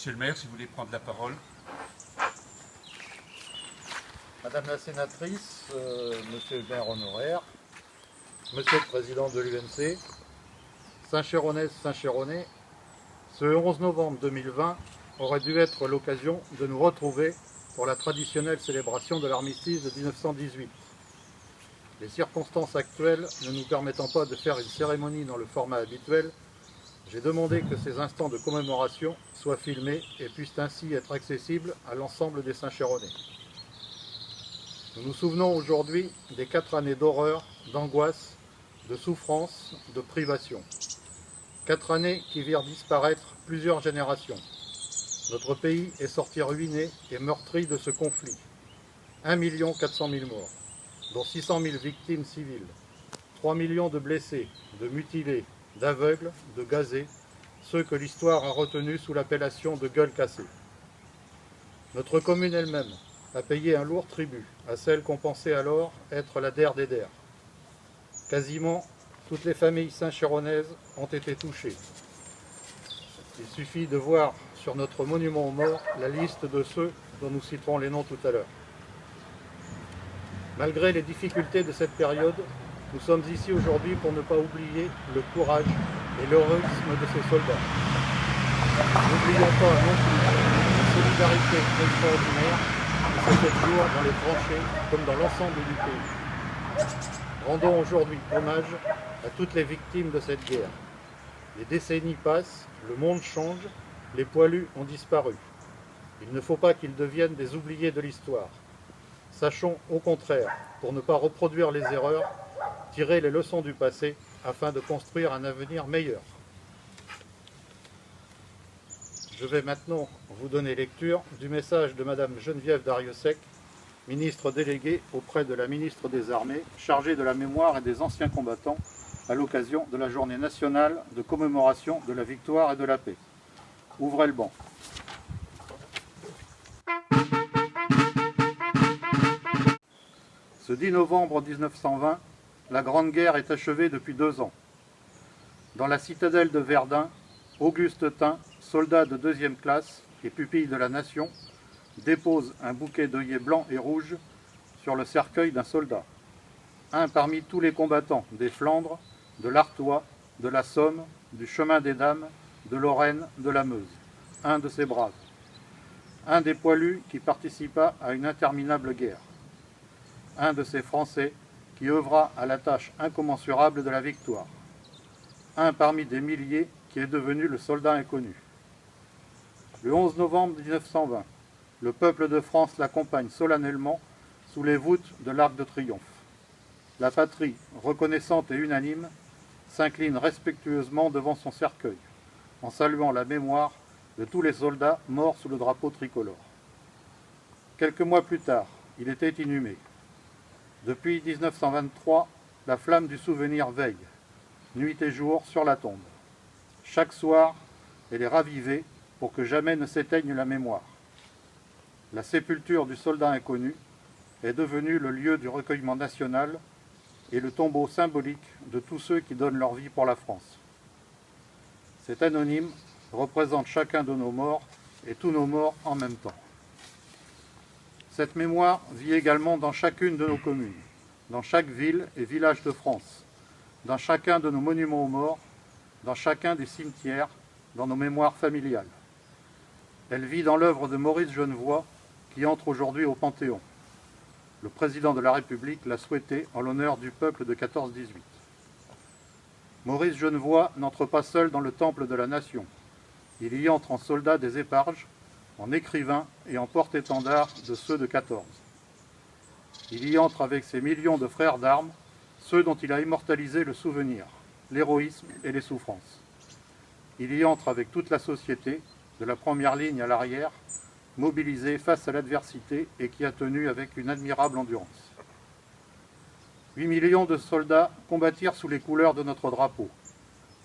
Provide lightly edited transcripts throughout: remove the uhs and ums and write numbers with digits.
Monsieur le maire, si vous voulez prendre la parole. Madame la sénatrice, monsieur le maire honoraire, monsieur le président de l'UMC, Saint-Chéronaises, Saint-Chéronais, ce 11 novembre 2020 aurait dû être l'occasion de nous retrouver pour la traditionnelle célébration de l'armistice de 1918. Les circonstances actuelles ne nous permettant pas de faire une cérémonie dans le format habituel, j'ai demandé que ces instants de commémoration soient filmés et puissent ainsi être accessibles à l'ensemble des Saint-Chéronais. Nous nous souvenons aujourd'hui des 4 années d'horreur, d'angoisse, de souffrance, de privation. 4 années qui virent disparaître plusieurs générations. Notre pays est sorti ruiné et meurtri de ce conflit. 1 400 000 morts, dont 600 000 victimes civiles, 3 millions de blessés, de mutilés, d'aveugles, de gazés, ceux que l'histoire a retenus sous l'appellation de gueules cassées. Notre commune elle-même a payé un lourd tribut à celle qu'on pensait alors être la der des der. Quasiment toutes les familles saint-chéronaises ont été touchées. Il suffit de voir sur notre monument aux morts la liste de ceux dont nous citerons les noms tout à l'heure. Malgré les difficultés de cette période, nous sommes ici aujourd'hui pour ne pas oublier le courage et l'héroïsme de ces soldats. N'oublions pas non plus la solidarité extraordinaire qui se fait jour dans les tranchées comme dans l'ensemble du pays. Rendons aujourd'hui hommage à toutes les victimes de cette guerre. Les décennies passent, le monde change, les poilus ont disparu. Il ne faut pas qu'ils deviennent des oubliés de l'histoire. Sachons au contraire, pour ne pas reproduire les erreurs, tirer les leçons du passé afin de construire un avenir meilleur. Je vais maintenant vous donner lecture du message de Madame Geneviève Darrieussecq, ministre déléguée auprès de la ministre des Armées, chargée de la mémoire et des anciens combattants, à l'occasion de la journée nationale de commémoration de la victoire et de la paix. Ouvrez le banc. Ce 10 novembre 1920, la Grande Guerre est achevée depuis 2 ans. Dans la citadelle de Verdun, Auguste Thym, soldat de 2e classe et pupille de la Nation, dépose un bouquet d'œillets blancs et rouges sur le cercueil d'un soldat. Un parmi tous les combattants des Flandres, de l'Artois, de la Somme, du Chemin des Dames, de Lorraine, de la Meuse. Un de ces braves. Un des poilus qui participa à une interminable guerre. Un de ces Français qui œuvra à la tâche incommensurable de la victoire. Un parmi des milliers qui est devenu le soldat inconnu. Le 11 novembre 1920, le peuple de France l'accompagne solennellement sous les voûtes de l'Arc de Triomphe. La patrie, reconnaissante et unanime, s'incline respectueusement devant son cercueil, en saluant la mémoire de tous les soldats morts sous le drapeau tricolore. Quelques mois plus tard, il était inhumé. Depuis 1923, la flamme du souvenir veille, nuit et jour, sur la tombe. Chaque soir, elle est ravivée pour que jamais ne s'éteigne la mémoire. La sépulture du soldat inconnu est devenue le lieu du recueillement national et le tombeau symbolique de tous ceux qui donnent leur vie pour la France. Cet anonyme représente chacun de nos morts et tous nos morts en même temps. Cette mémoire vit également dans chacune de nos communes, dans chaque ville et village de France, dans chacun de nos monuments aux morts, dans chacun des cimetières, dans nos mémoires familiales. Elle vit dans l'œuvre de Maurice Genevoix, qui entre aujourd'hui au Panthéon. Le président de la République l'a souhaité en l'honneur du peuple de 14-18. Maurice Genevoix n'entre pas seul dans le temple de la nation. Il y entre en soldat des éparges, en écrivain et en porte-étendard de ceux de 14. Il y entre avec ses millions de frères d'armes, ceux dont il a immortalisé le souvenir, l'héroïsme et les souffrances. Il y entre avec toute la société, de la première ligne à l'arrière, mobilisée face à l'adversité et qui a tenu avec une admirable endurance. 8 millions de soldats combattirent sous les couleurs de notre drapeau.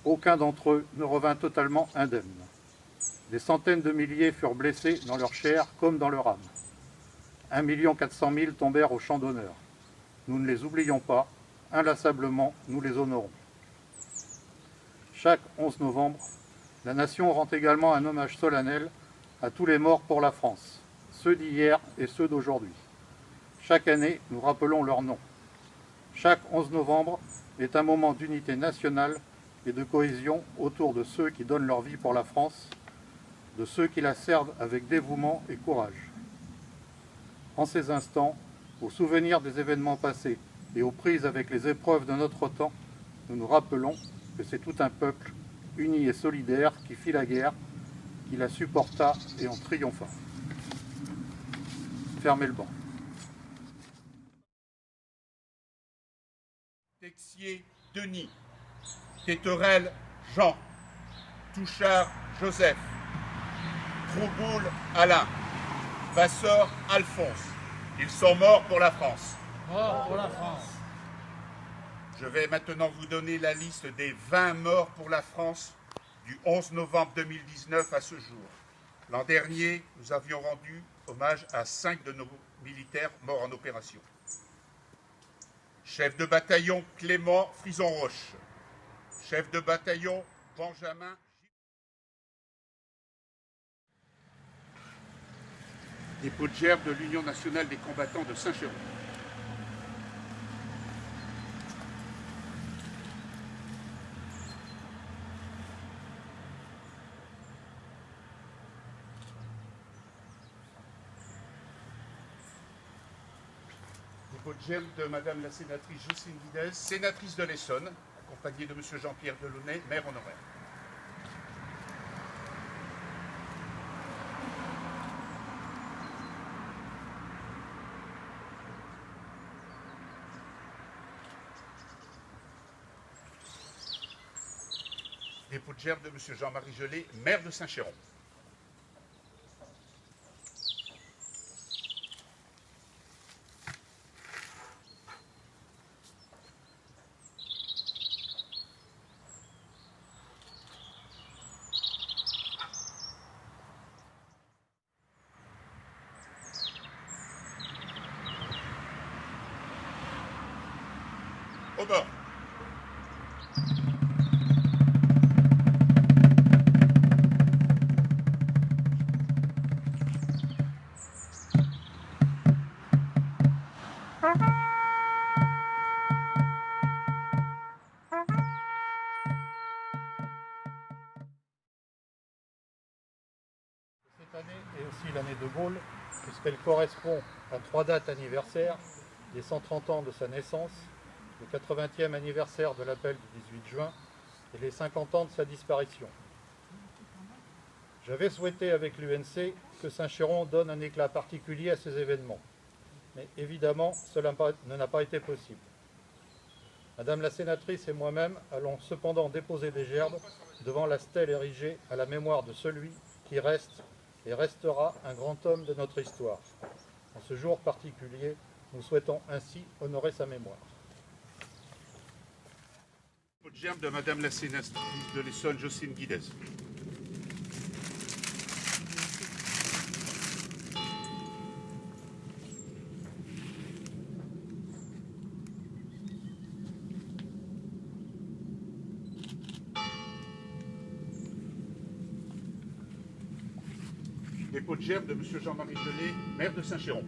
Aucun d'entre eux ne revint totalement indemne. Des centaines de milliers furent blessés dans leur chair comme dans leur âme. 1 400 000 tombèrent au champ d'honneur. Nous ne les oublions pas, inlassablement nous les honorons. Chaque 11 novembre, la Nation rend également un hommage solennel à tous les morts pour la France, ceux d'hier et ceux d'aujourd'hui. Chaque année, nous rappelons leurs noms. Chaque 11 novembre est un moment d'unité nationale et de cohésion autour de ceux qui donnent leur vie pour la France, de ceux qui la servent avec dévouement et courage. En ces instants, au souvenir des événements passés et aux prises avec les épreuves de notre temps, nous nous rappelons que c'est tout un peuple uni et solidaire qui fit la guerre, qui la supporta et en triompha. Fermez le banc. Texier Denis, Téterel Jean, Touchard Joseph, Trouboul Alain, Vasseur Alphonse. Ils sont morts pour la France. Mort pour la France. Je vais maintenant vous donner la liste des 20 morts pour la France du 11 novembre 2019 à ce jour. L'an dernier, nous avions rendu hommage à 5 de nos militaires morts en opération. Chef de bataillon Clément Frison-Roche. Chef de bataillon Benjamin. Dépôt de gerbe de l'Union nationale des combattants de Saint-Chéron. Dépôt de gerbe de Madame la sénatrice Jocelyne Guidez, sénatrice de l'Essonne, accompagnée de Monsieur Jean-Pierre Delaunay, maire honoraire. Dépôt de gerbe de Monsieur Jean-Marie Gelé, maire de Saint-Chéron. Au bord. Cette année est aussi l'année de Gaulle, puisqu'elle correspond à 3 dates anniversaires, les 130 ans de sa naissance, le 80e anniversaire de l'appel du 18 juin et les 50 ans de sa disparition. J'avais souhaité avec l'UNC que Saint-Chéron donne un éclat particulier à ces événements, mais évidemment cela n'a pas été possible. Madame la sénatrice et moi-même allons cependant déposer des gerbes devant la stèle érigée à la mémoire de celui qui reste et restera un grand homme de notre histoire. En ce jour particulier, nous souhaitons ainsi honorer sa mémoire. Dépôt de gerbe de Madame la sénatrice de l'Essonne, Jocelyne Guidez. Dépôt de gerbe de Monsieur Jean-Marie Gelé, maire de Saint-Chéron.